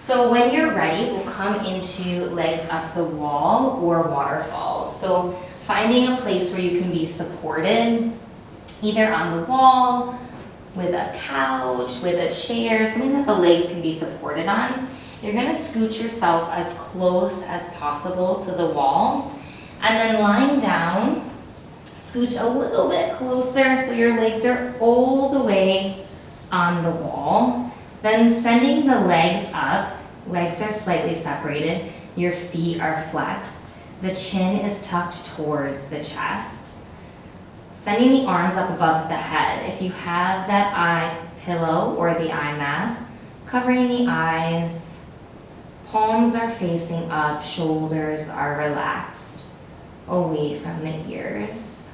So when you're ready, we'll come into legs up the wall or waterfalls. So finding a place where you can be supported, either on the wall, with a couch, with a chair, something that the legs can be supported on. You're gonna scoot yourself as close as possible to the wall, and then lying down, scooch a little bit closer so your legs are all the way on the wall. Then sending the legs up, legs are slightly separated, your feet are flexed, the chin is tucked towards the chest. Sending the arms up above the head. If you have that eye pillow or the eye mask, covering the eyes, palms are facing up, shoulders are relaxed, away from the ears.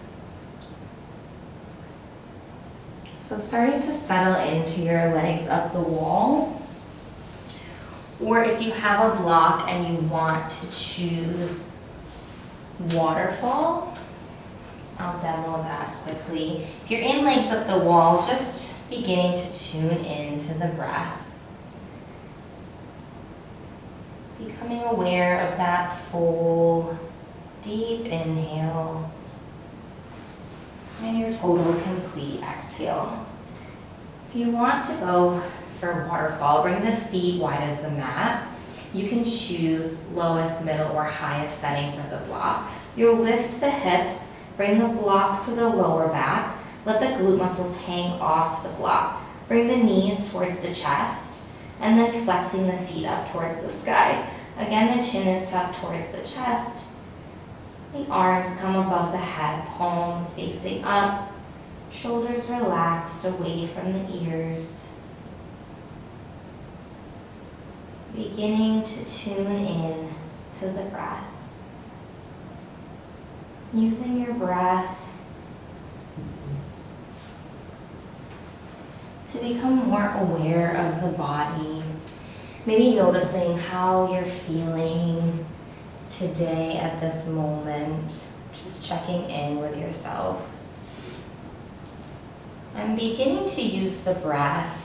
So starting to settle into your legs up the wall. Or if you have a block and you want to choose waterfall, I'll demo that quickly. If you're in legs up the wall, just beginning to tune into the breath. Becoming aware of that full, deep inhale and your total complete exhale. If you want to go for waterfall, bring the feet wide as the mat. You can choose lowest, middle, or highest setting for the block. You'll lift the hips, bring the block to the lower back, let the glute muscles hang off the block. Bring the knees towards the chest, and then flexing the feet up towards the sky. Again, the chin is tucked towards the chest. The arms come above the head, palms facing up, shoulders relaxed away from the ears. Beginning to tune in to the breath. Using your breath to become more aware of the body. Maybe noticing how you're feeling today at this moment. Just checking in with yourself. And beginning to use the breath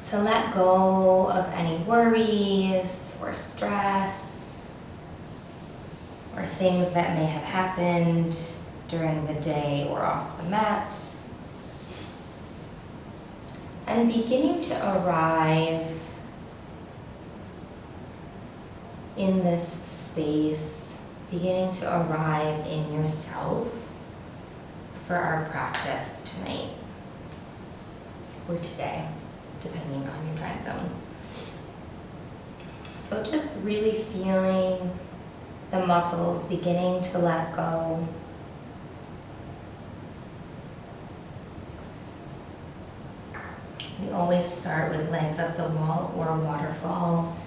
to let go of any worries or stress or things that may have happened during the day or off the mat. And beginning to arrive in this space, beginning to arrive in yourself for our practice tonight or today, depending on your time zone. So just really feeling the muscles beginning to let go. We always start with legs up the wall or waterfall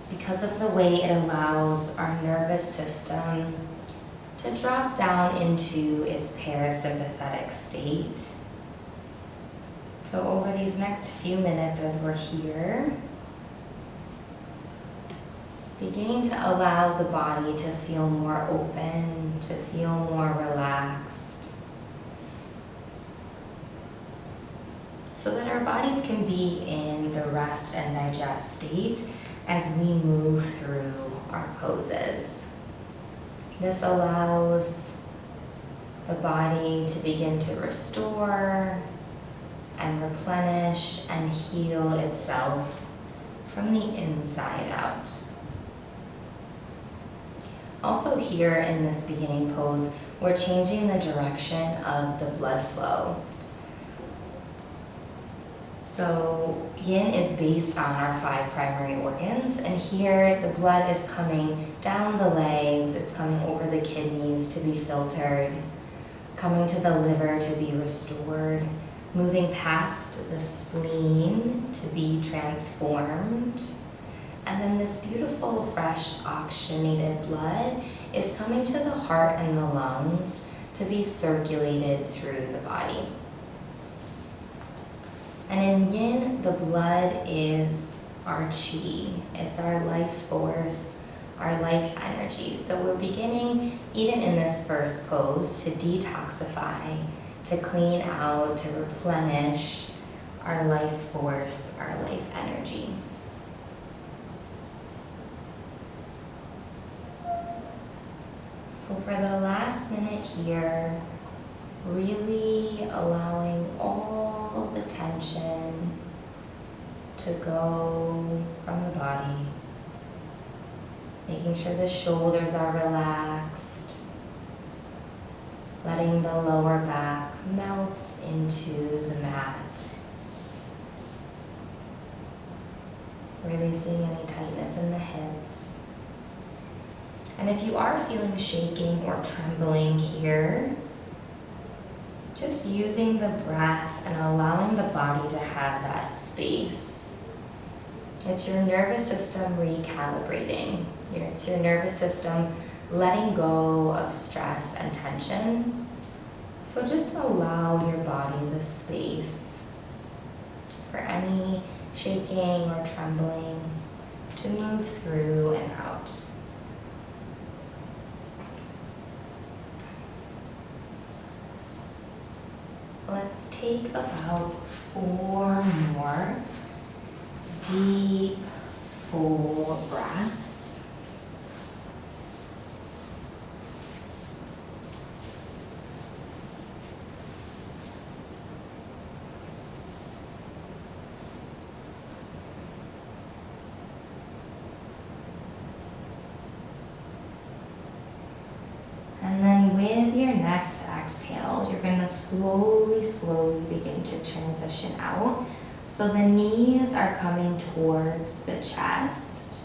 because of the way it allows our nervous system to drop down into its parasympathetic state. So over these next few minutes as we're here, beginning to allow the body to feel more open, to feel more relaxed, so that our bodies can be in the rest and digest state as we move through our poses. This allows the body to begin to restore and replenish and heal itself from the inside out. Also here in this beginning pose, we're changing the direction of the blood flow. So yin is based on our 5 primary organs, and here the blood is coming down the legs, it's coming over the kidneys to be filtered, coming to the liver to be restored, moving past the spleen to be transformed. And then this beautiful, fresh, oxygenated blood is coming to the heart and the lungs to be circulated through the body. And in yin, the blood is our qi. It's our life force, our life energy. So we're beginning, even in this first pose, to detoxify, to clean out, to replenish our life force, our life energy. So for the last minute here, really allowing all the tension to go from the body, making sure the shoulders are relaxed, letting the lower back melt into the mat, releasing any tightness in the hips. And if you are feeling shaking or trembling here, just using the breath and allowing the body to have that space. It's your nervous system recalibrating. It's your nervous system letting go of stress and tension. So just allow your body the space for any shaking or trembling to move through and out. Let's take about 4 more deep, full breaths. And then with your next exhale, you're going to slowly begin to transition out. So the knees are coming towards the chest.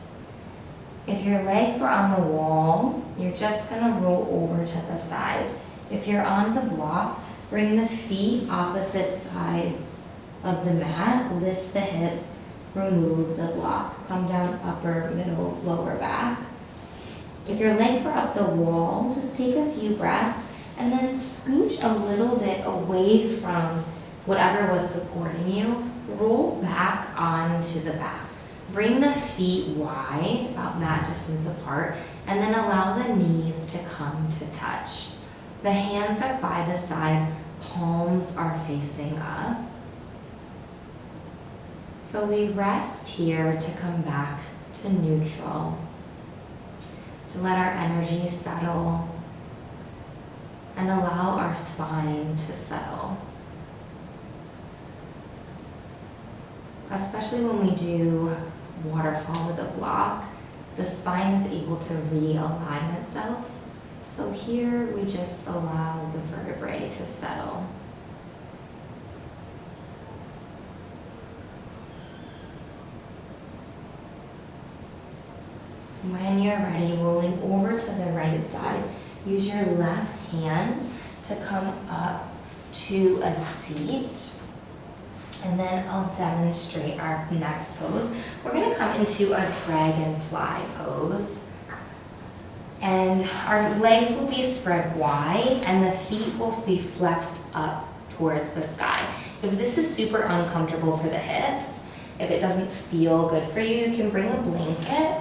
If your legs are on the wall, you're just going to roll over to the side. If you're on the block, bring the feet opposite sides of the mat, lift the hips, remove the block, come down upper, middle, lower back. If your legs were up the wall, just take a few breaths and then scooch a little bit away from whatever was supporting you. Roll back onto the back. Bring the feet wide, about mat distance apart, and then allow the knees to come to touch. The hands are by the side, palms are facing up. So we rest here to come back to neutral, to let our energy settle and allow our spine to settle. Especially when we do waterfall with a block, the spine is able to realign itself. So here we just allow the vertebrae to settle. When you're ready, rolling over to the right side, use your left hand to come up to a seat. And then I'll demonstrate our next pose. We're going to come into a dragonfly pose. And our legs will be spread wide and the feet will be flexed up towards the sky. If this is super uncomfortable for the hips, if it doesn't feel good for you, you can bring a blanket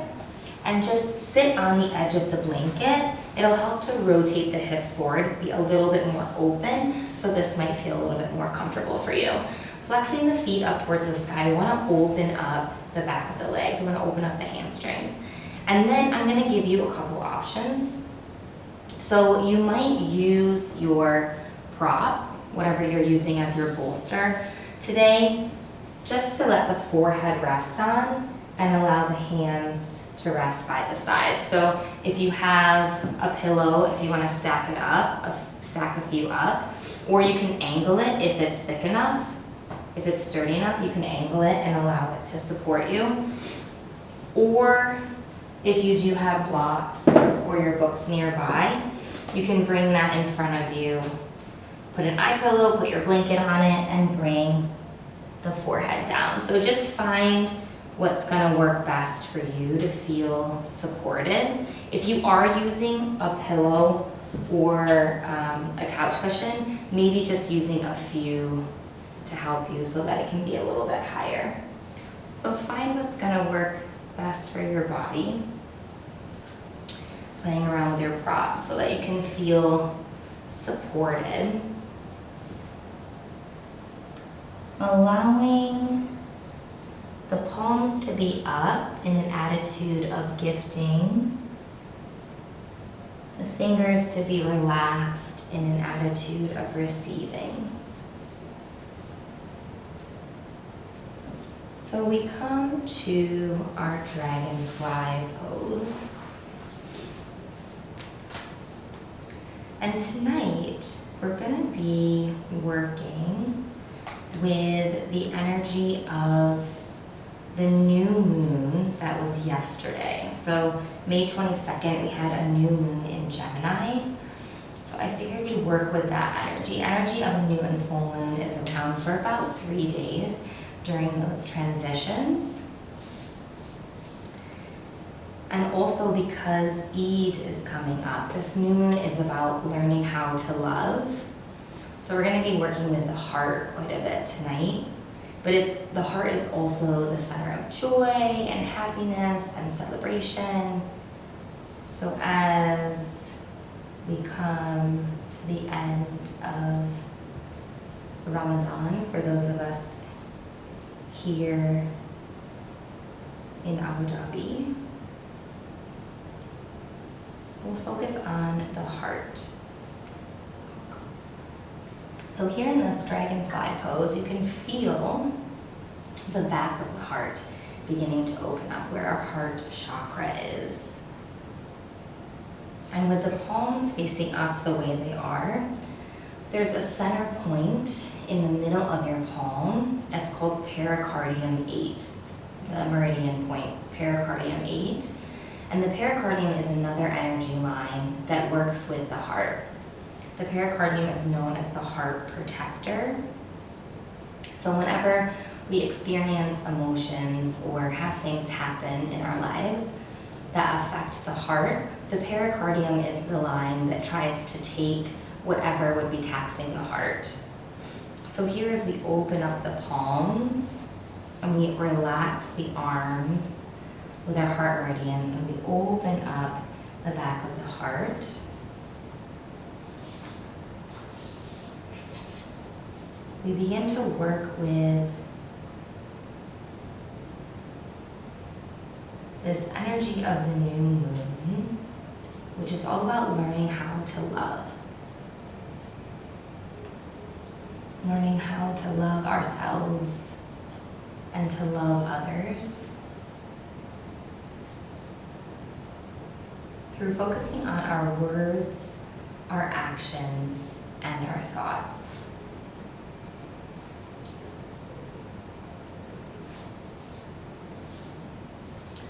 and just sit on the edge of the blanket. It'll help to rotate the hips forward, be a little bit more open, so this might feel a little bit more comfortable for you. Flexing the feet up towards the sky, we want to open up the back of the legs. We want to open up the hamstrings. And then I'm going to give you a couple options. So you might use your prop, whatever you're using as your bolster today, just to let the forehead rest on and allow the hands to rest by the side. So if you have a pillow, if you want to stack it up, stack a few up, or you can angle it if it's thick enough. If it's sturdy enough, you can angle it and allow it to support you. Or if you do have blocks or your books nearby, you can bring that in front of you. Put an eye pillow, put your blanket on it, and bring the forehead down. So just find what's gonna work best for you to feel supported. If you are using a pillow or a couch cushion, maybe just using a few to help you so that it can be a little bit higher. So find what's gonna work best for your body. Playing around with your props so that you can feel supported. allowing the palms to be up in an attitude of gifting, the fingers to be relaxed in an attitude of receiving. So we come to our dragonfly pose. And tonight, we're going to be working with the energy of the new moon that was yesterday. So May 22nd, we had a new moon in Gemini. So I figured we'd work with that energy. Energy of a new and full moon is around for about 3 days during those transitions. And also because Eid is coming up, this new moon is about learning how to love. So we're going to be working with the heart quite a bit tonight. But the heart is also the center of joy and happiness and celebration. So as we come to the end of Ramadan, for those of us here in Abu Dhabi, we'll focus on the heart. So here in this dragonfly pose, you can feel the back of the heart beginning to open up, where our heart chakra is. And with the palms facing up the way they are, there's a center point in the middle of your palm. It's called pericardium 8, the meridian point, pericardium 8. And the pericardium is another energy line that works with the heart. The pericardium is known as the heart protector. So whenever we experience emotions or have things happen in our lives that affect the heart, the pericardium is the line that tries to take whatever would be taxing the heart. So here as we open up the palms and we relax the arms with our heart meridian and we open up the back of the heart, we begin to work with this energy of the new moon, which is all about learning how to love. Learning how to love ourselves and to love others through focusing on our words, our actions, and our thoughts.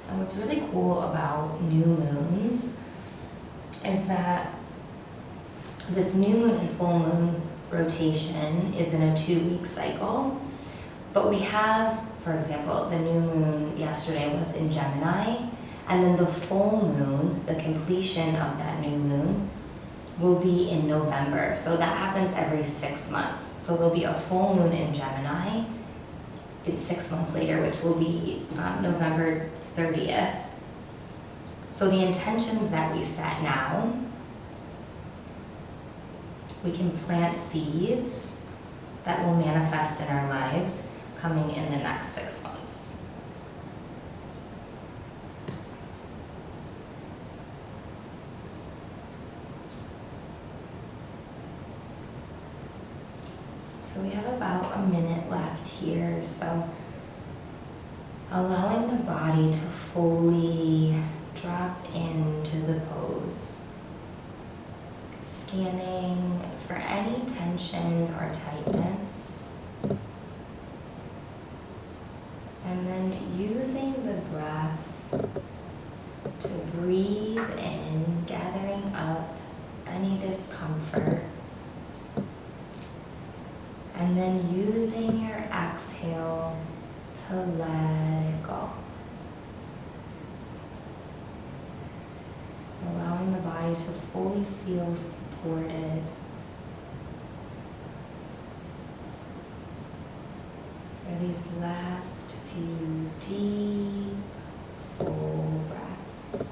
And what's really cool about new moons is that this new moon and full moon rotation is in a 2-week cycle. But we have, for example, the new moon yesterday was in Gemini, and then the full moon, the completion of that new moon, will be in November. So that happens every 6 months. So there'll be a full moon in Gemini. It's 6 months later, which will be November 30th. So the intentions that we set now, we can plant seeds that will manifest in our lives coming in the next 6 months. So we have about a minute left here, so allowing the body to fully drop into the pose. Scanning for any tension or tightness. And then using the breath to breathe in, gathering up any discomfort. And then using your exhale to let it go. Allowing the body to fully feel supported. For these last few deep, full breaths.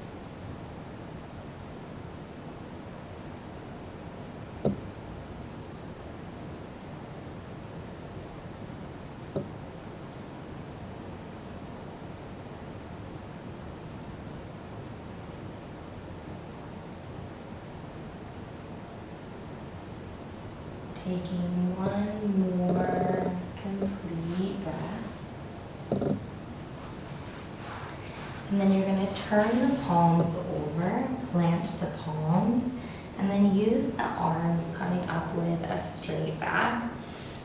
Taking one more complete breath. And then you're going to turn the palms over, plant the palms, and then use the arms coming up with a straight back.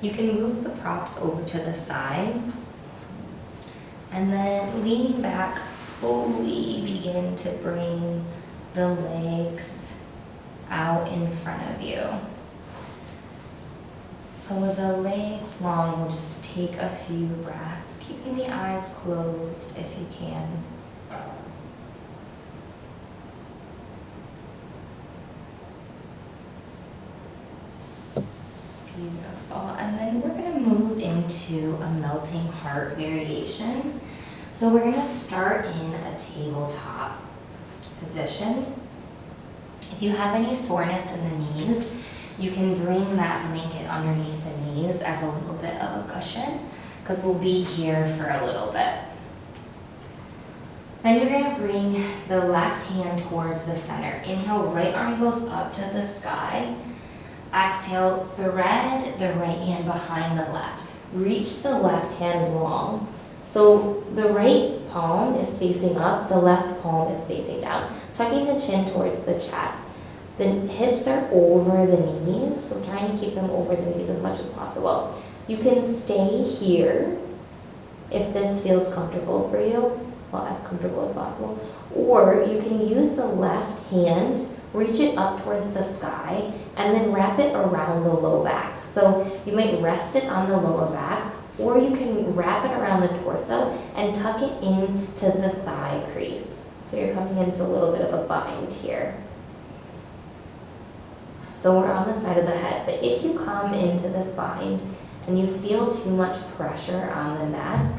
You can move the props over to the side. And then leaning back, slowly begin to bring the legs out in front of you. So with the legs long, we'll just take a few breaths, keeping the eyes closed if you can. Beautiful. And then we're going to move into a melting heart variation. So we're going to start in a tabletop position. If you have any soreness in the knees, you can bring that blanket underneath the knees as a little bit of a cushion, because we'll be here for a little bit. Then you're going to bring the left hand towards the center. Inhale, right arm goes up to the sky. Exhale, thread the right hand behind the left. Reach the left hand long. So the right palm is facing up, the left palm is facing down. Tucking the chin towards the chest. The hips are over the knees, so trying to keep them over the knees as much as possible. You can stay here if this feels comfortable for you, well, as comfortable as possible. Or you can use the left hand, reach it up towards the sky, and then wrap it around the low back. So you might rest it on the lower back, or you can wrap it around the torso and tuck it into the thigh crease. So you're coming into a little bit of a bind here. So we're on the side of the head, but if you come into this bind and you feel too much pressure on the neck,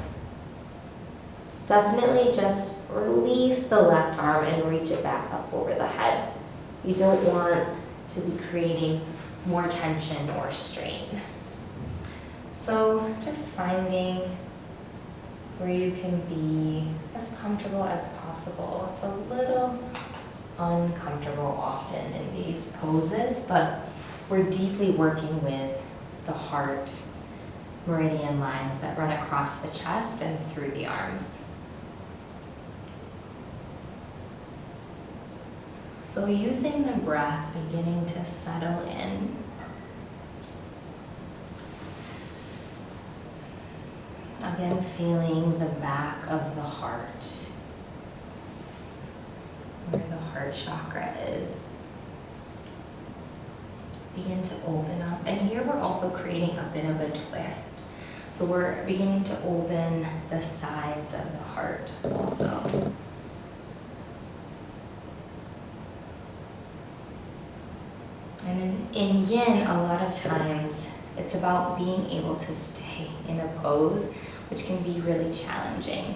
definitely just release the left arm and reach it back up over the head. You don't want to be creating more tension or strain. So just finding where you can be as comfortable as possible. It's a little uncomfortable often in these poses, but we're deeply working with the heart meridian lines that run across the chest and through the arms. So using the breath, beginning to settle in. Again, feeling the back of the heart, where the heart chakra is. Begin to open up. And here we're also creating a bit of a twist. So we're beginning to open the sides of the heart also. And in yin, a lot of times, it's about being able to stay in a pose, which can be really challenging.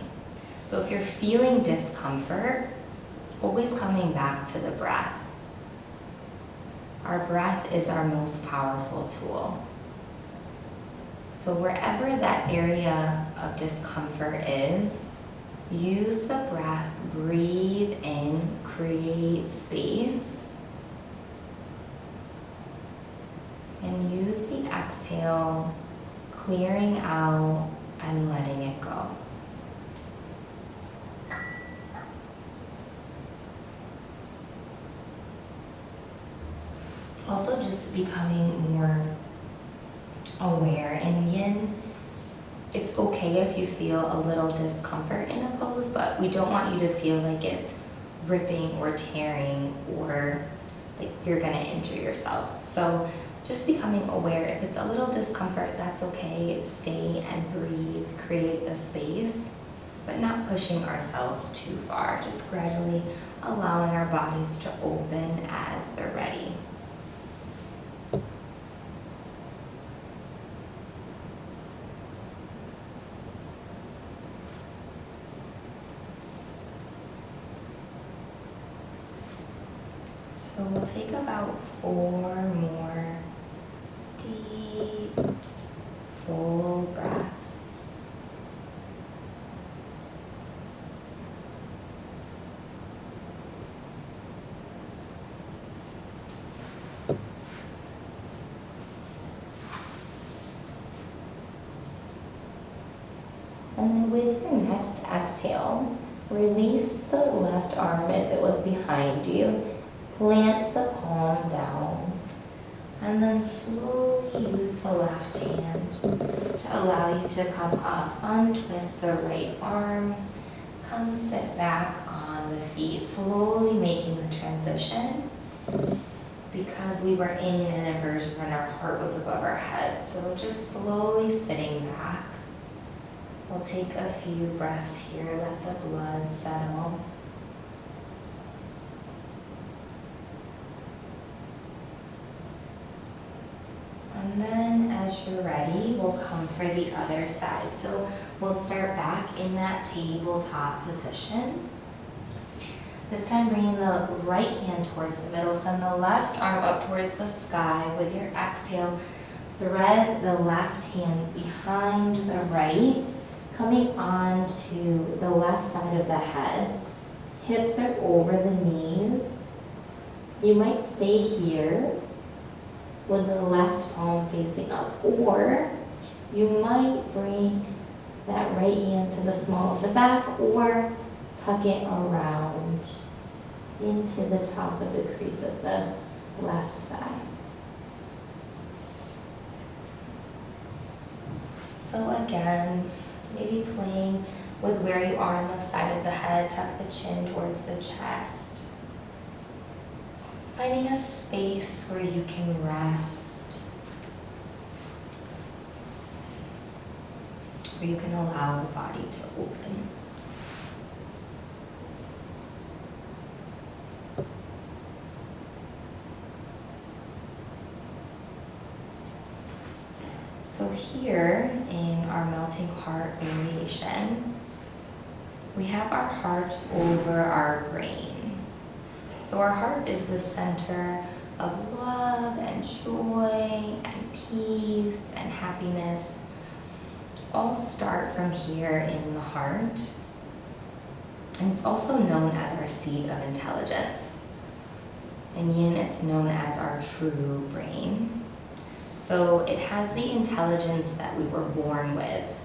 So if you're feeling discomfort, always coming back to the breath. Our breath is our most powerful tool. So wherever that area of discomfort is, use the breath, breathe in, create space. And use the exhale, clearing out and letting it go. Also just becoming more aware. In yin, it's okay if you feel a little discomfort in a pose, but we don't want you to feel like it's ripping or tearing or like you're gonna injure yourself. So just becoming aware. If it's a little discomfort, that's okay. Stay and breathe, create a space, but not pushing ourselves too far. Just gradually allowing our bodies to open as they're ready. So we'll take about 4 more deep, full breaths. And then with your next exhale, release the left arm if it was behind you. Plant the palm down. And then slowly use the left hand to allow you to come up, untwist the right arm, come sit back on the feet, slowly making the transition because we were in an inversion when our heart was above our head. So just slowly sitting back. We'll take a few breaths here, let the blood settle. And then as you're ready, we'll come for the other side. So we'll start back in that tabletop position. This time bringing the right hand towards the middle, send the left arm up towards the sky. With your exhale, thread the left hand behind the right, coming on to the left side of the head. Hips are over the knees. You might stay here with the left palm facing up, or you might bring that right hand to the small of the back or tuck it around into the top of the crease of the left thigh. So again, maybe playing with where you are on the side of the head, tuck the chin towards the chest. Finding a space where you can rest, where you can allow the body to open. So here in our melting heart variation, we have our heart over our brain. So our heart is the center of love and joy and peace and happiness. All start from here in the heart. And it's also known as our seat of intelligence. In Yin, it's known as our true brain. So it has the intelligence that we were born with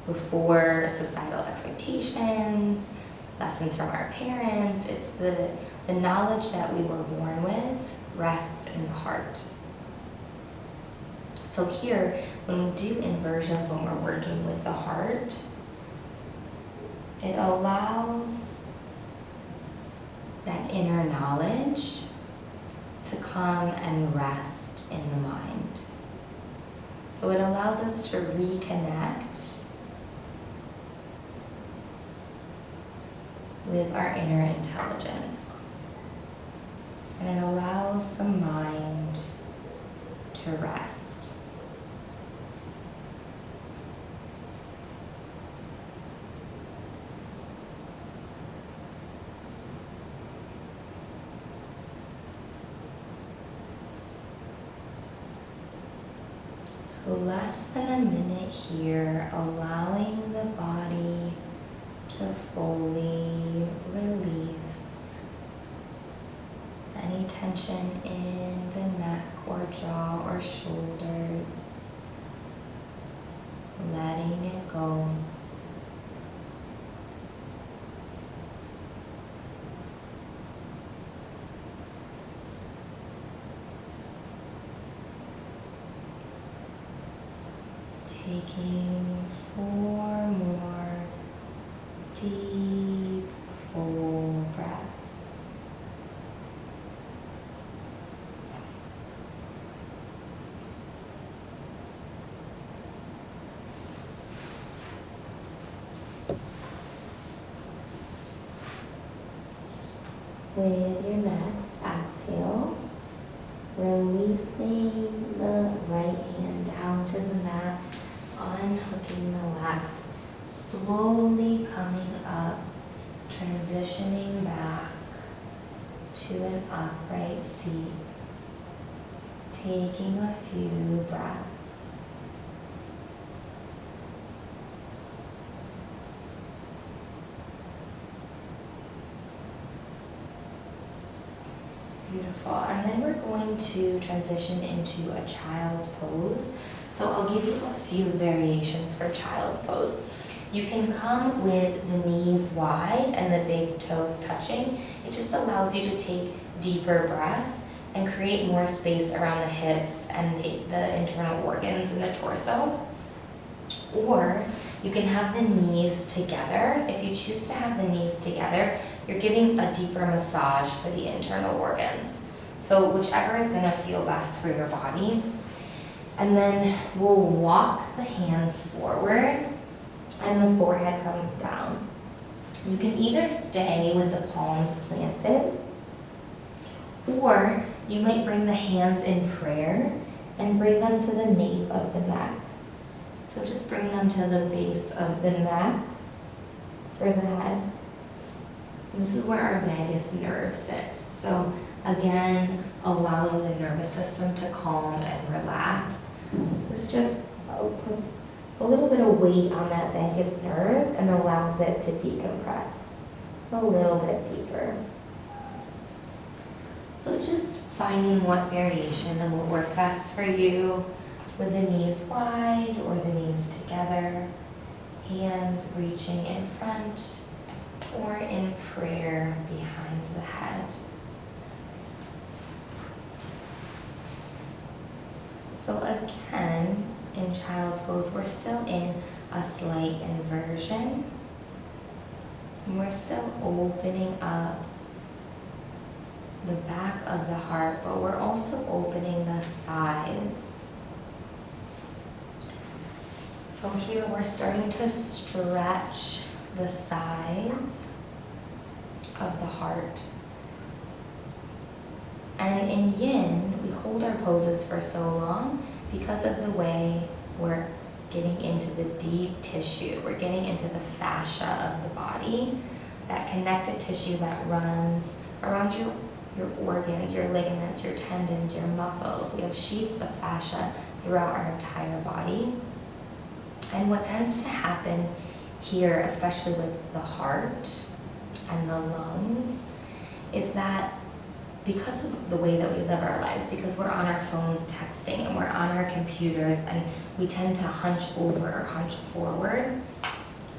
before societal expectations, lessons from our parents. It's the knowledge that we were born with rests in the heart. So here, when we do inversions, when we're working with the heart, it allows that inner knowledge to come and rest in the mind. So it allows us to reconnect with our inner intelligence. And it allows the mind to rest. So less than a minute here, allowing the body to fully release any tension in the neck or jaw or shoulders, letting it go. Taking 4 more deep, full breaths. With your next exhale, releasing the right hand down to the mat, unhooking the left, slowly coming up, transitioning back to an upright seat, taking a few breaths. Beautiful. And then we're going to transition into a child's pose. So I'll give you a few variations for child's pose. You can come with the knees wide and the big toes touching. It just allows you to take deeper breaths and create more space around the hips and the internal organs in the torso. Or you can have the knees together. If you choose to have the knees together, you're giving a deeper massage for the internal organs. So whichever is going to feel best for your body. And then we'll walk the hands forward and the forehead comes down. You can either stay with the palms planted, or you might bring the hands in prayer and bring them to the nape of the neck. So just bring them to the base of the neck for the head. This is where our vagus nerve sits. So again, allowing the nervous system to calm and relax. This just puts a little bit of weight on that vagus nerve and allows it to decompress a little bit deeper. So just finding what variation will work best for you, with the knees wide or the knees together, hands reaching in front or in prayer behind the head. So again, in child's pose, we're still in a slight inversion. And we're still opening up the back of the heart, but we're also opening the sides. So here we're starting to stretch the sides of the heart. And in yin, we hold our poses for so long because of the way we're getting into the deep tissue. We're getting into the fascia of the body, that connective tissue that runs around your organs, your ligaments, your tendons, your muscles. We have sheets of fascia throughout our entire body. And what tends to happen here, especially with the heart and the lungs, is that because of the way that we live our lives, because we're on our phones texting and we're on our computers and we tend to hunch over or hunch forward,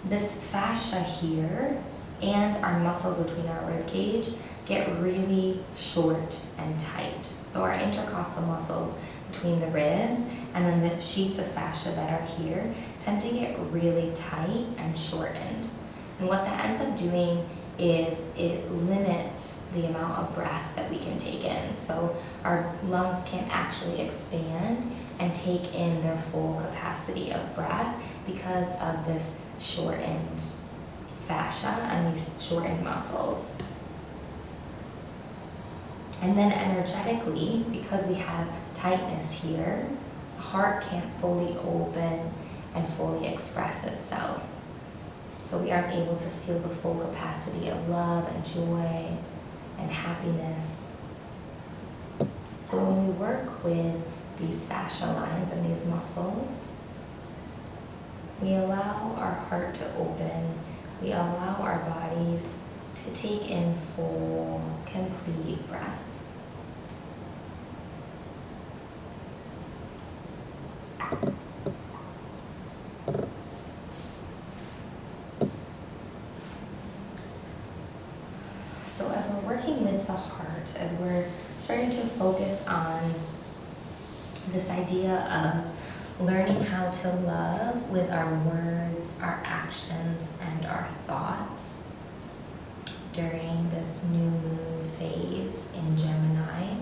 this fascia here and our muscles between our rib cage get really short and tight. So our intercostal muscles between the ribs and then the sheets of fascia that are here tend to get really tight and shortened. And what that ends up doing is it limits the amount of breath that we can take in. So our lungs can't actually expand and take in their full capacity of breath because of this shortened fascia and these shortened muscles. And then energetically, because we have tightness here, the heart can't fully open and fully express itself. So we aren't able to feel the full capacity of love and joy and happiness. So when we work with these fascia lines and these muscles, we allow our heart to open, we allow our bodies to take in full, complete breaths. So as we're working with the heart, as we're starting to focus on this idea of learning how to love with our words, our actions, and our thoughts during this new moon phase in Gemini,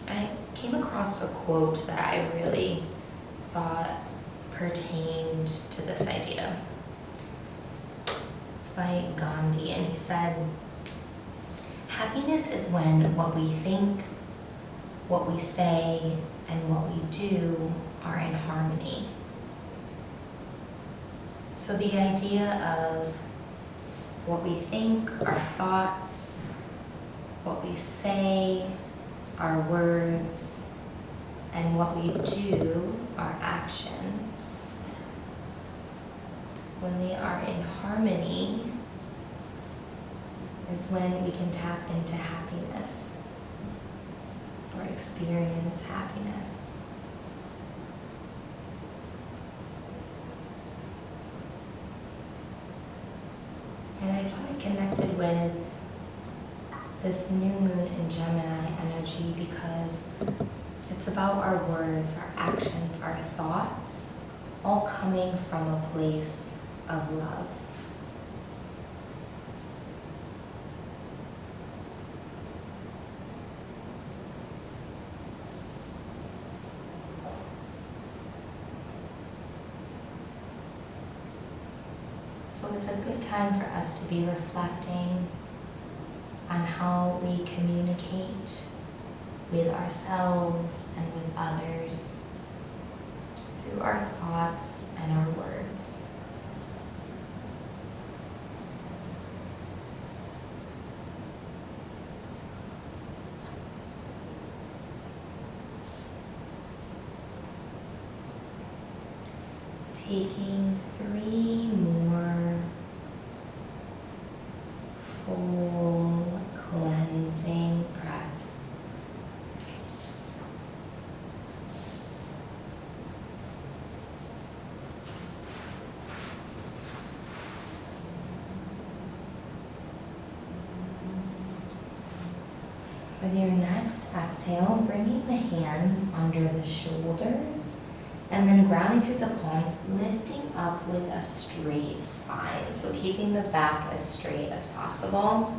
I came across a quote that I really thought pertained to this idea. It's by Gandhi, and he said, "Happiness is when what we think, what we say, and what we do are in harmony." So the idea of what we think, our thoughts, what we say, our words, and what we do, our actions, when they are in harmony, is when we can tap into happiness or experience happiness. this new moon in Gemini energy because it's about our words, our actions, our thoughts, all coming from a place of love. So it's a good time for us to be reflecting on how we communicate with ourselves and with others through our thoughts and our words. Taking 3 more full cleansing breaths. With your next exhale, bringing the hands under the shoulders and then grounding through the palms, lifting up with a straight spine. So keeping the back as straight as possible.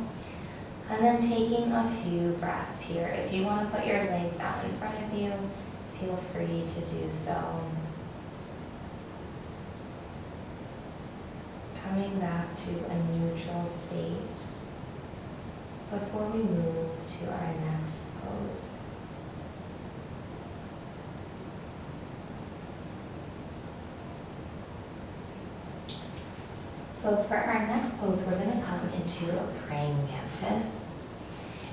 And then taking a few breaths here. If you want to put your legs out in front of you, feel free to do so. Coming back to a neutral state before we move to our next pose. So for our next pose, we're going to come into a praying mantis.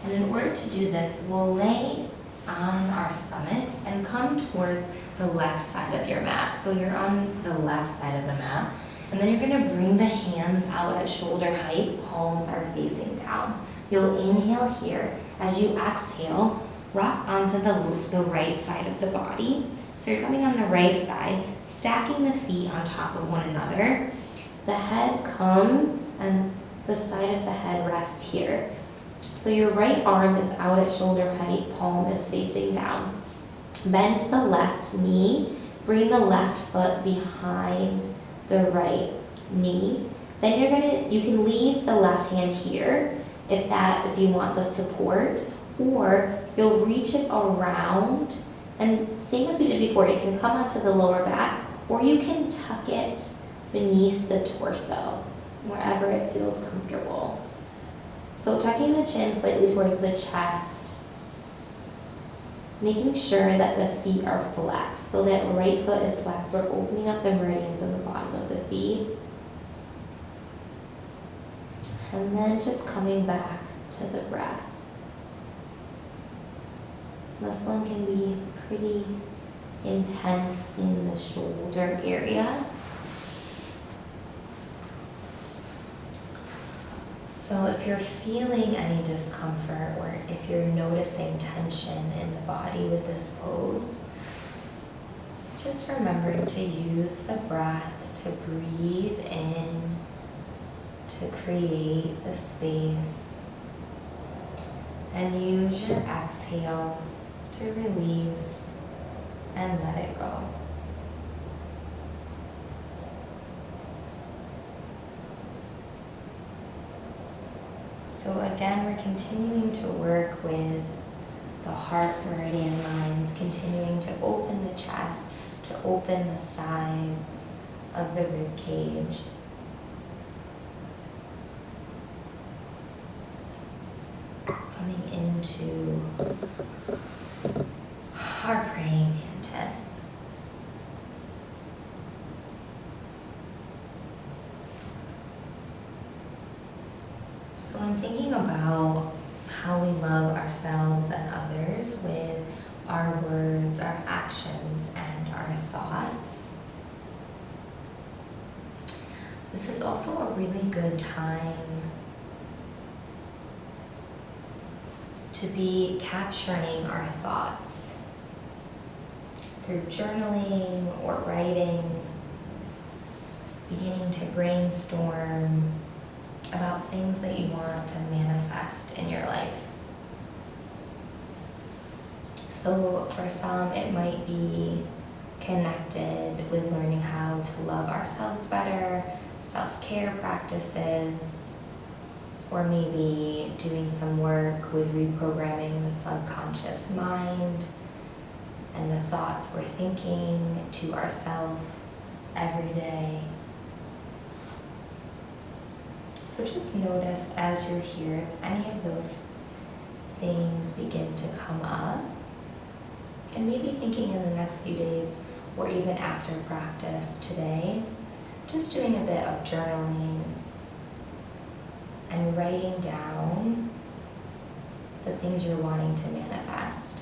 And in order to do this, we'll lay on our stomachs and come towards the left side of your mat. So you're on the left side of the mat. And then you're going to bring the hands out at shoulder height, palms are facing down. You'll inhale here. As you exhale, rock onto the right side of the body. So you're coming on the right side, stacking the feet on top of one another. The head comes and the side of the head rests here. So your right arm is out at shoulder height, palm is facing down. Bend to the left knee, bring the left foot behind the right knee. Then you can leave the left hand here if you want the support, or you'll reach it around, and same as we did before, you can come onto the lower back, or you can tuck it beneath the torso, wherever it feels comfortable. So tucking the chin slightly towards the chest, making sure that the feet are flexed. So that right foot is flexed. We're opening up the meridians in the bottom of the feet. And then just coming back to the breath. This one can be pretty intense in the shoulder area. So if you're feeling any discomfort or if you're noticing tension in the body with this pose, just remembering to use the breath to breathe in, to create the space, and use your exhale to release and let it go. So again, we're continuing to work with the heart meridian lines, continuing to open the chest, to open the sides of the rib cage. Coming into our praying mantis. So I'm thinking about how we love ourselves and others with our words, our actions, and our thoughts. This is also a really good time to be capturing our thoughts through journaling or writing, beginning to brainstorm about things that you want to manifest in your life. So for some, it might be connected with learning how to love ourselves better, self-care practices, or maybe doing some work with reprogramming the subconscious mind and the thoughts we're thinking to ourselves every day. So just notice as you're here if any of those things begin to come up. And maybe thinking in the next few days or even after practice today, just doing a bit of journaling and writing down the things you're wanting to manifest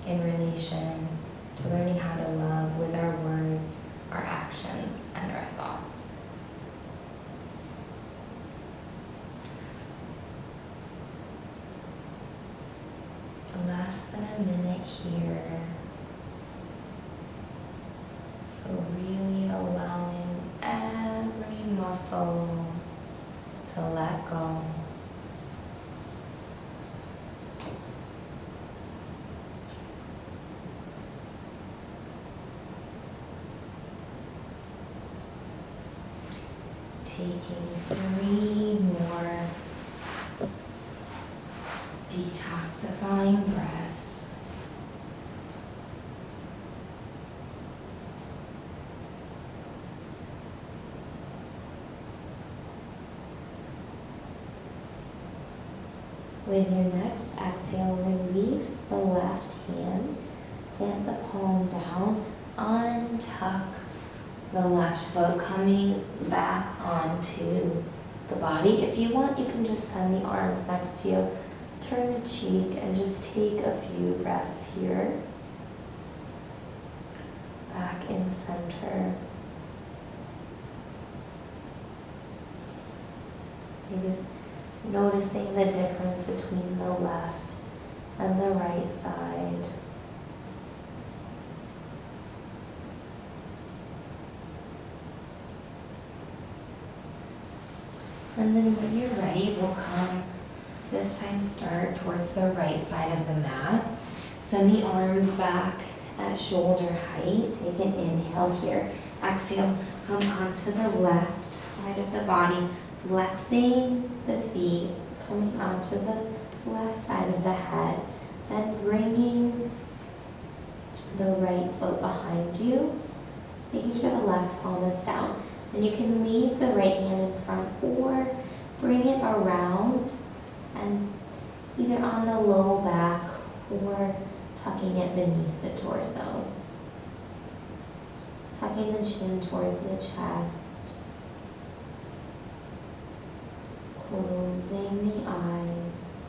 in relation to learning how to love with our words, our actions, and our thoughts. Less than a minute here. So really allowing every muscle to let go. Taking 3 more detoxifying breaths. With your next exhale, release the left hand, plant the palm down, untuck the left foot, coming back onto the body. If you want, you can just send the arms next to you. Turn the cheek and just take a few breaths here. Back in center. Maybe noticing the difference between the left and the right side. And then when you're ready, we'll come, this time start towards the right side of the mat. Send the arms back at shoulder height. Take an inhale here. Exhale, come onto the left side of the body, flexing the feet, coming onto the left side of the head. Then bringing the right foot behind you, making sure the left palm is down. Then you can leave the right hand in front or bring it around and either on the low back or tucking it beneath the torso. Tucking the chin towards the chest. Closing the eyes.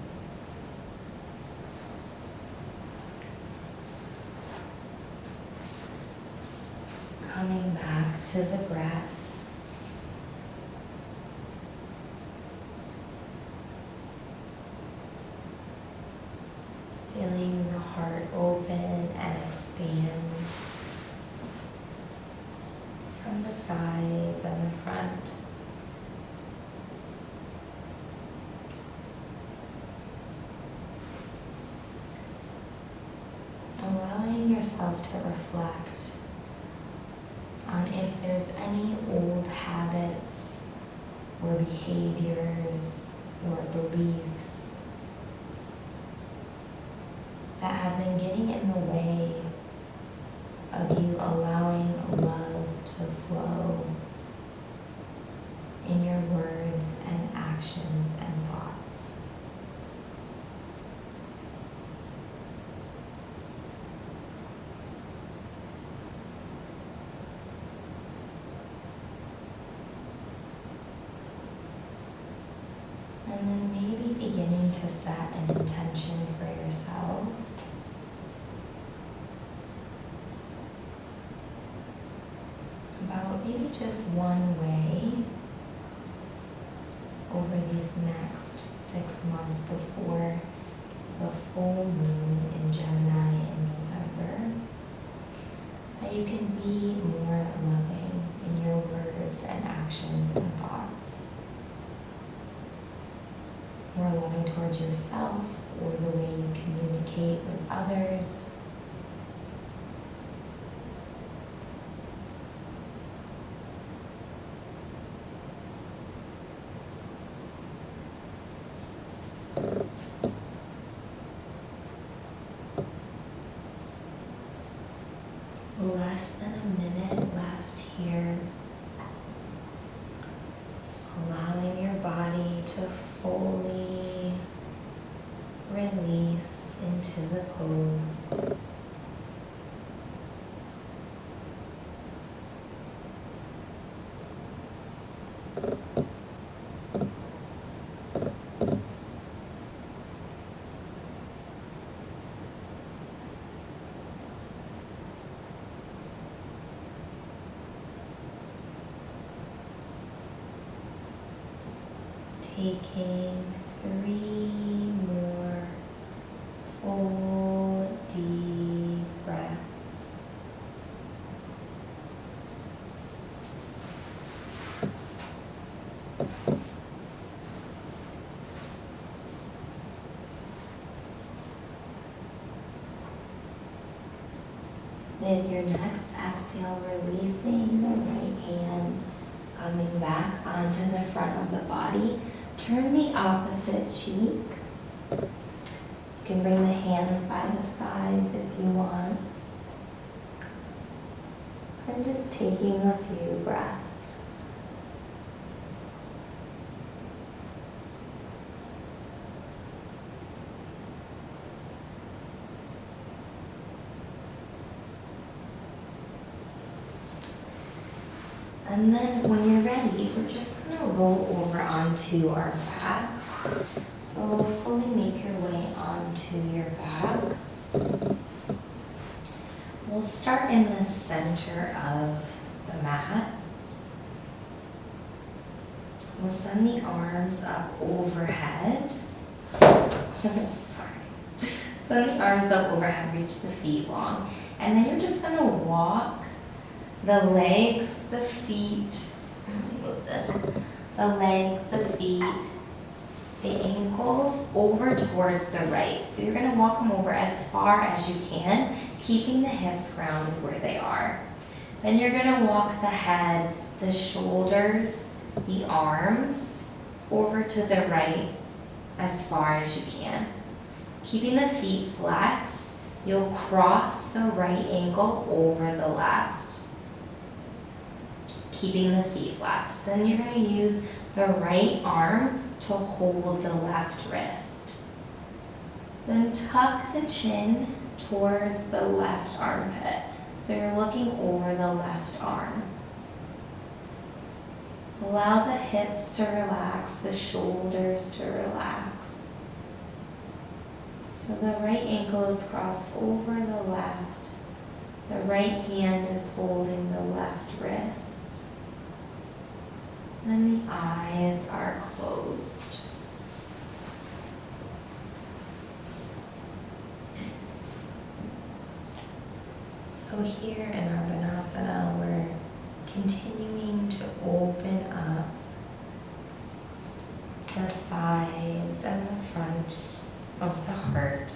Coming back to the breath. Feeling the heart open and expand from the sides and the front. Allowing yourself to reflect on if there's any old habits or behaviors or beliefs that have been getting in the way of you allowing love to flow in your words and actions and thoughts. And then maybe beginning to set an intention for yourself. About maybe just one way over these next 6 months before the full moon in Gemini in November, that you can be more loving in your words and actions. towards yourself or the way you communicate with others. Less than a minute left here. Allowing your body to fully release into the pose. Taking 3 more full deep breaths. With your next exhale, releasing the right hand, coming back onto the front of the body. Turn the opposite cheek. You can bring the hands by the sides if you want. And just taking a few breaths. And then when you're ready, we're just going to roll over onto our backs. So slowly make your way onto your back. We'll start in the center of the mat. We'll send the arms up overhead. Sorry. Send the arms up overhead, reach the feet long. And then you're just going to walk the legs, the feet, let me move this, the legs, the feet, the ankles over towards the right. So you're going to walk them over as far as you can, keeping the hips grounded where they are. Then you're going to walk the head, the shoulders, the arms over to the right as far as you can. Keeping the feet flexed, you'll cross the right ankle over the left. Keeping the feet flexed. Then you're going to use the right arm to hold the left wrist. Then tuck the chin towards the left armpit. So you're looking over the left arm. Allow the hips to relax, the shoulders to relax. So the right ankle is crossed over the left. The right hand is holding the left wrist. And the eyes are closed. So here in our Vanasana, we're continuing to open up the sides and the front of the heart.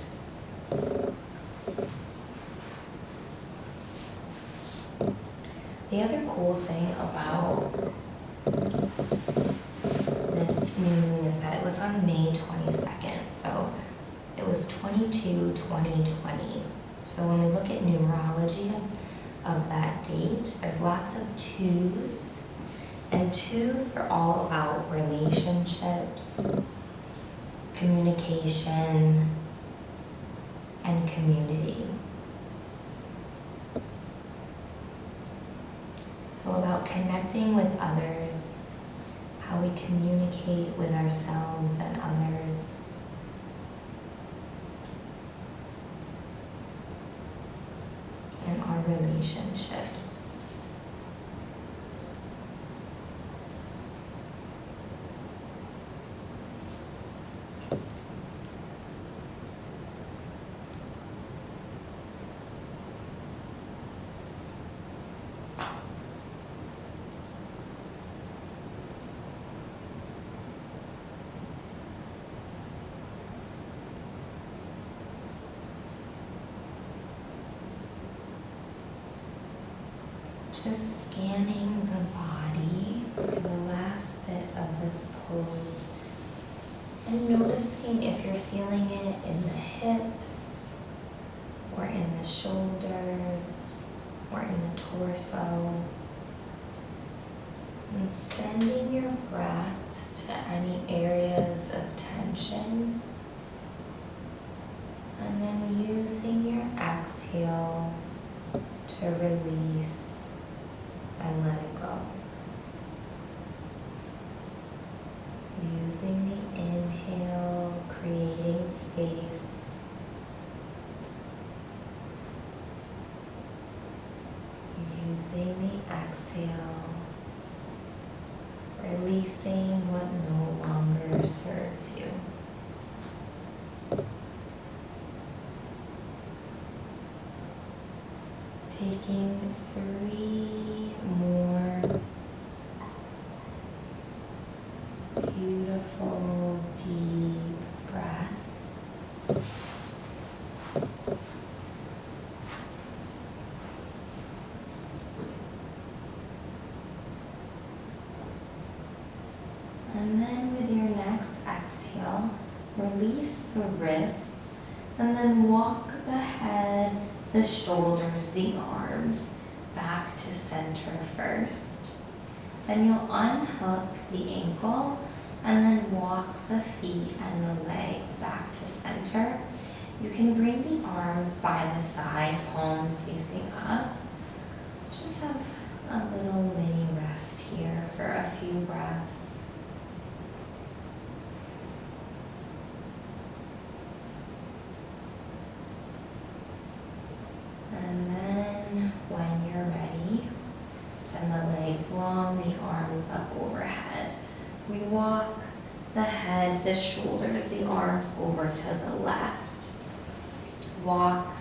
The other cool thing about this new moon is that it was on May 22nd, so it was 22-2020. So when we look at numerology of that date, there's lots of twos, and twos are all about relationships, communication, and community. So about connecting with others, how we communicate with ourselves and others. And our relationships. Just scanning the body for the last bit of this pose and noticing if you're feeling it in the hips or in the shoulders or in the torso, and sending your breath to any areas of tension, and then using your exhale to release and let it go. Using the inhale, creating space. Using the exhale, releasing what no longer serves you. Taking 3 more beautiful deep breaths. And then with your next exhale, release the wrists and then walk the head, the shoulders, the arms back to center first. Then you'll unhook the ankle and then walk the feet and the legs back to center. You can bring the arms by the side, palms facing up. Just have a little mini rest here for a few breaths. And then when you're ready, send the legs long, the arms up overhead. We walk the head, the shoulders, the arms over to the left. Walk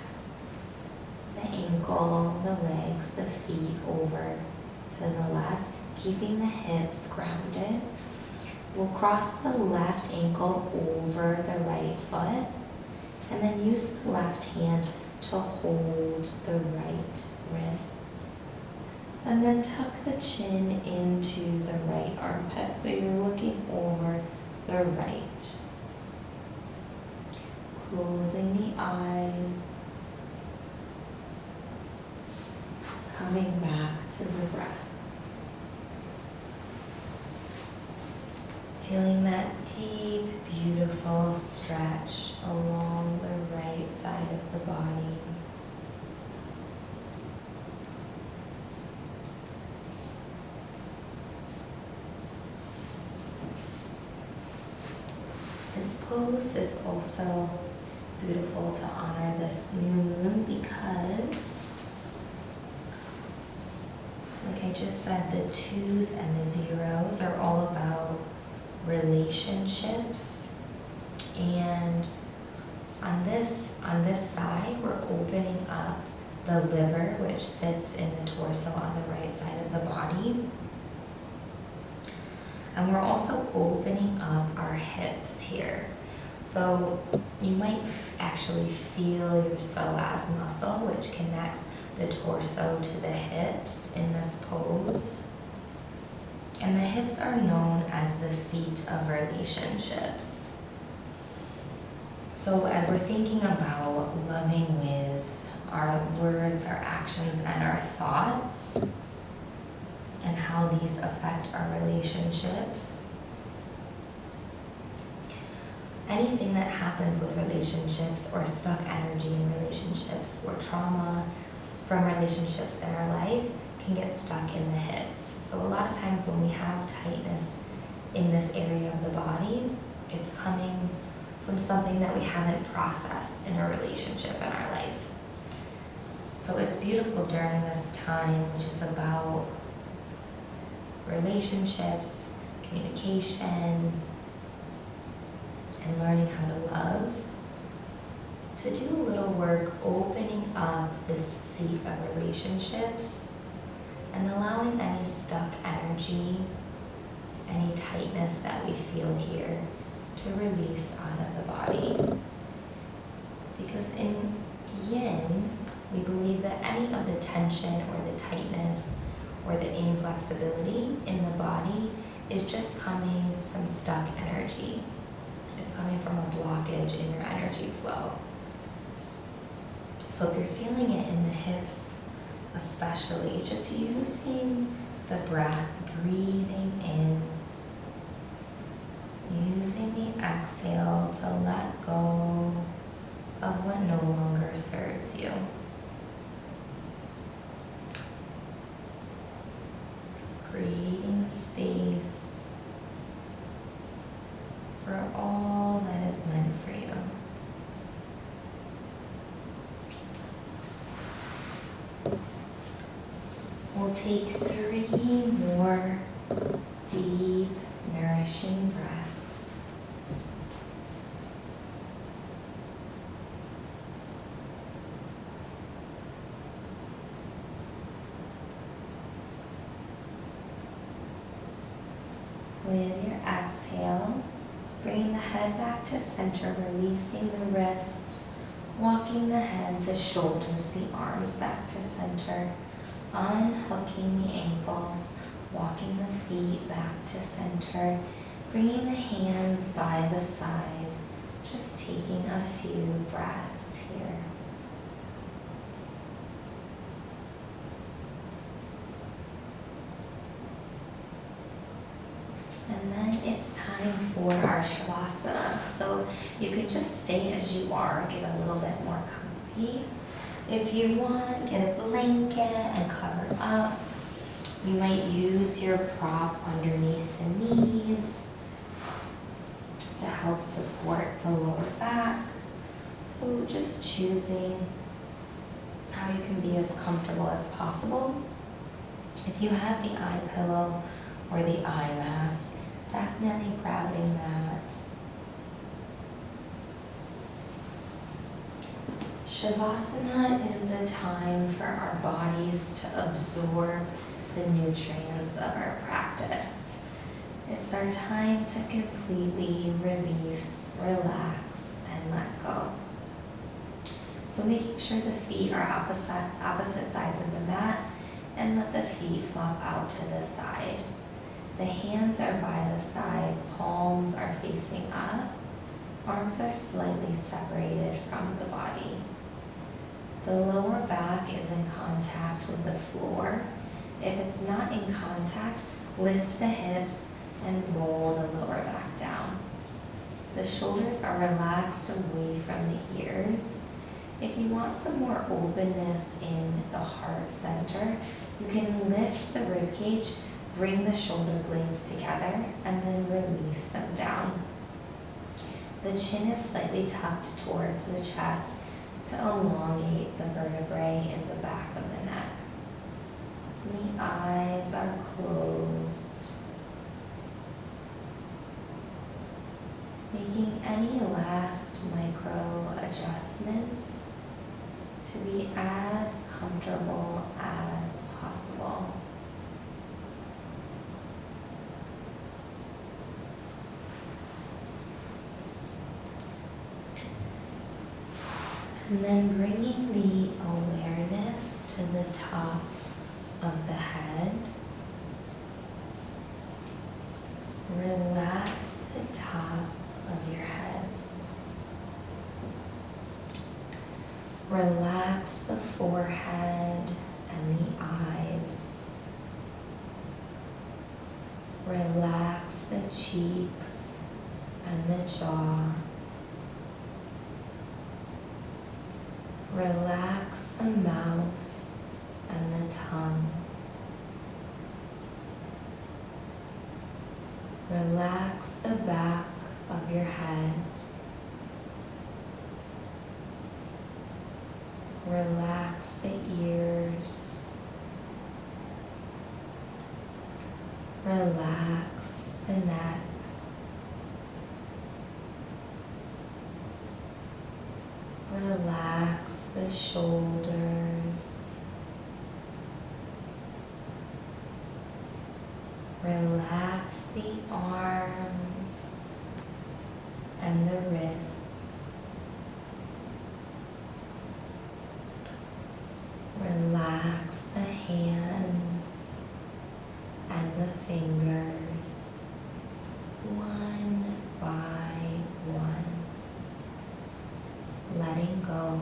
the ankle, the legs, the feet over to the left, keeping the hips grounded. We'll cross the left ankle over the right foot, and then use the left hand to hold the right wrists. And then tuck the chin into the right armpit, so you're looking over the right. Closing the eyes. Coming back to the breath. Feeling that deep, beautiful stretch along the right side of the body. This pose is also beautiful to honor this new moon because, like I just said, the 2s and the 0s are all about relationships. And on this side, we're opening up the liver, which sits in the torso on the right side of the body. And we're also opening up our hips here. So you might actually feel your psoas muscle, which connects the torso to the hips in this pose. And the hips are known as the seat of relationships. So as we're thinking about loving with our words, our actions, and our thoughts, and how these affect our relationships, anything that happens with relationships or stuck energy in relationships or trauma from relationships in our life can get stuck in the hips. So a lot of times when we have tightness in this area of the body, it's coming from something that we haven't processed in a relationship in our life. So it's beautiful during this time, which is about relationships, communication, and learning how to love, to do a little work opening up this seat of relationships and allowing any stuck energy, any tightness that we feel here to release out of the body. Because in yin, we believe that any of the tension or the tightness or the inflexibility in the body is just coming from stuck energy. It's coming from a blockage in your energy flow. So if you're feeling it in the hips, especially, just using the breath, breathing in, using the exhale to let go of what no longer serves you. Creating space for all that is meant for you. We'll take 3 more deep, nourishing breaths. With your exhale, bringing the head back to center, releasing the wrist, walking the head, the shoulders, the arms back to center, unhooking the ankles, walking the feet back to center, bringing the hands by the sides, just taking a few breaths here. And then it's time for our Shavasana. So you could just stay as you are, get a little bit more comfy. If you want, get a blanket and cover up. You might use your prop underneath the knees to help support the lower back. So just choosing how you can be as comfortable as possible. If you have the eye pillow or the eye mask, definitely grabbing that. Shavasana is the time for our bodies to absorb the nutrients of our practice. It's our time to completely release, relax, and let go. So making sure the feet are opposite sides of the mat, and let the feet flop out to the side. The hands are by the side, palms are facing up, arms are slightly separated from the body. The lower back is in contact with the floor. If it's not in contact, lift the hips and roll the lower back down. The shoulders are relaxed away from the ears. If you want some more openness in the heart center, you can lift the ribcage, bring the shoulder blades together, and then release them down. The chin is slightly tucked towards the chest to elongate the vertebrae in the back of the neck. The eyes are closed. Making any last micro adjustments to be as comfortable as possible. And then bringing the awareness to the top of the head. Relax the top of your head. Relax the forehead and the eyes. Relax the cheeks and the jaw. Relax the mouth and the tongue. Relax the back of your head. Relax the ears. Relax the neck. Relax the shoulders. Relax the arms and the wrists. Relax the hands the fingers, one by one, letting go.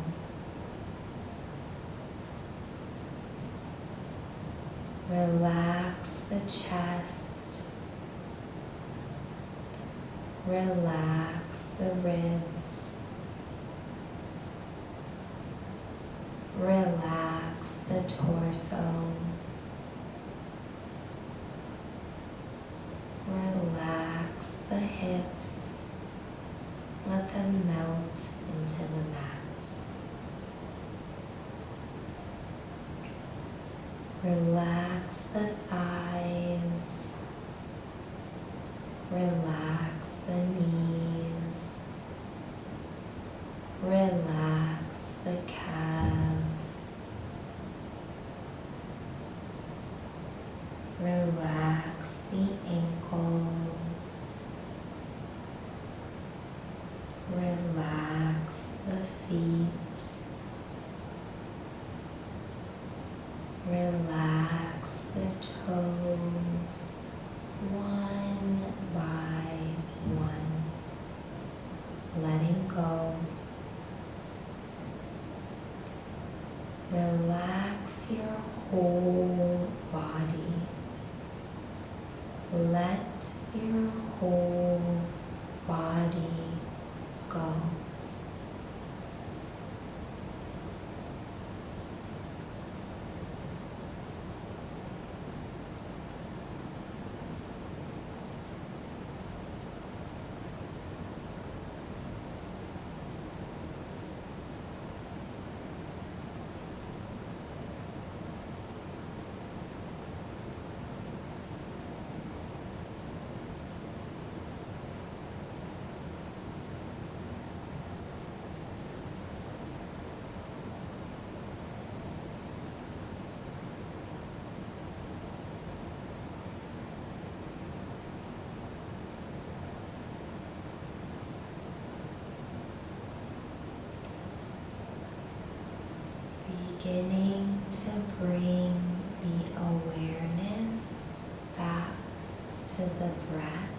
Relax the chest, relax the ribs, relax the torso, relax the hips, let them melt into the mat. Relax the thighs, relax the knees, relax the calves, relax the ankles, relax the feet. Relax the toes, one by one, letting go. Relax your whole body. Let your whole body go. Beginning to bring the awareness back to the breath.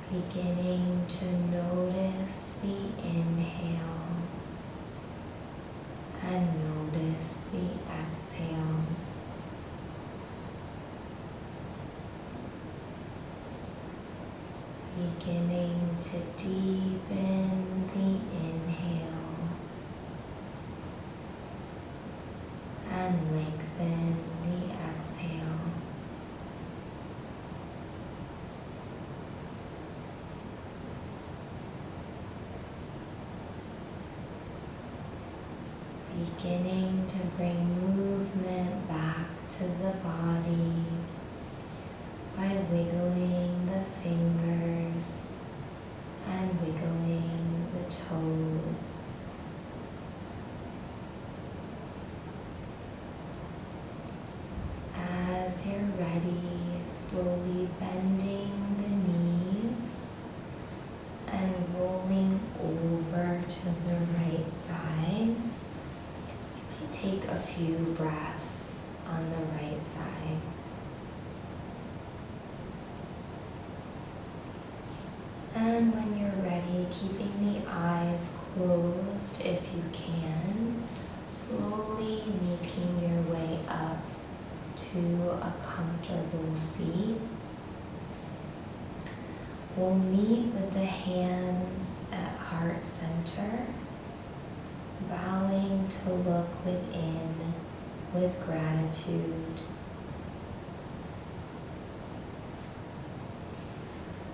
Beginning to notice the inhale and notice the exhale. Beginning to deepen the inhale and lengthen the exhale. Beginning to bring movement back to the body by wiggling the fingers and wiggling the toes. As you're ready, slowly bending the knees and rolling over to the right side. You might take a few breaths on the right side. And when you're ready, keeping the eyes closed if you can, slowly making your way up to a comfortable seat. We'll meet with the hands at heart center, bowing to look within with gratitude.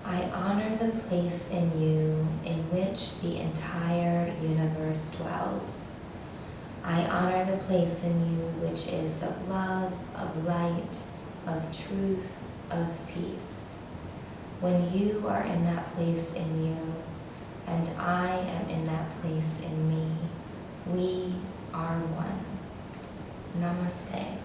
I honor the place in you in which the entire universe dwells. I honor the place in you which is of love, of light, of truth, of peace. When you are in that place in you, and I am in that place in me, we are one. Namaste.